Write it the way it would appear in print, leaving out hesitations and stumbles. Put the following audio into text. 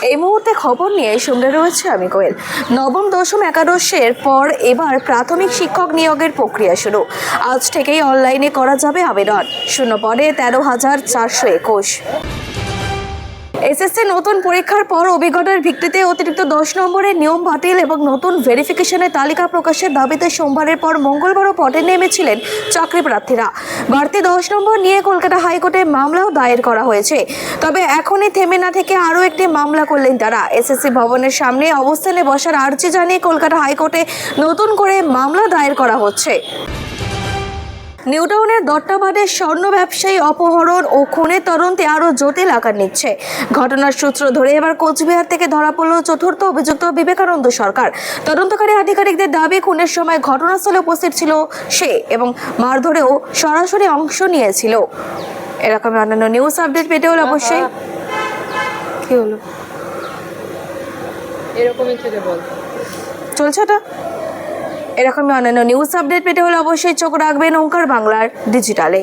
এই মুহূর্তে খবর নিয়ে সঙ্গে রয়েছে আমি কোয়েল। নবম দশম একাদশের পর এবার প্রাথমিক শিক্ষক নিয়োগের প্রক্রিয়া শুরু। আজ থেকেই অনলাইনে করা যাবে আবেদন। শূন্য পদে 13,421। এসএসসি নতুন পরীক্ষার পর অভিজ্ঞতার ভিত্তিতে অতিরিক্ত 10 নম্বরের নিয়ম বাতিল এবং নতুন ভেরিফিকেশনের তালিকা প্রকাশের দাবিতে সোমবারের পর মঙ্গলবারও পথে নেমেছিলেন চাকরি প্রার্থীরা। বাড়তি 10 নম্বর নিয়ে কলকাতা হাইকোর্টে মামলাও দায়ের করা হয়েছে। তবে এখনই থেমে না থেকে আরও একটি মামলা করলেন তারা। এসএসসি ভবনের সামনে অবস্থানে বসার আর্জি জানিয়ে কলকাতা হাইকোর্টে নতুন করে মামলা দায়ের করা হচ্ছে। নিউটাউনের দত্তাবাদের স্বর্ণ ব্যবসায়ী অপহরণ ও খুনের তদন্তে আরও জটিল আকার নিচ্ছে। ঘটনার সূত্র ধরে এবার কোচবিহার থেকে ধরা পড়ল চতুর্থ অভিযুক্ত বিবেকানন্দ সরকার। তদন্তকারী আধিকারিকদের দাবি, খুনের সময় ঘটনাস্থলে উপস্থিত ছিল সে এবং মারধরেও সরাসরি অংশ নিয়েছিল। এরকম অন্যান্য নিউজ আপডেট পেতে হলে অবশ্যই কি হলো এরকমই থেকে বল চলছে এটা। এরকমই অন্যান্য নিউজ আপডেট পেতে হলে অবশ্যই চোখ রাখবেন ওঙ্কার বাংলার ডিজিটালে।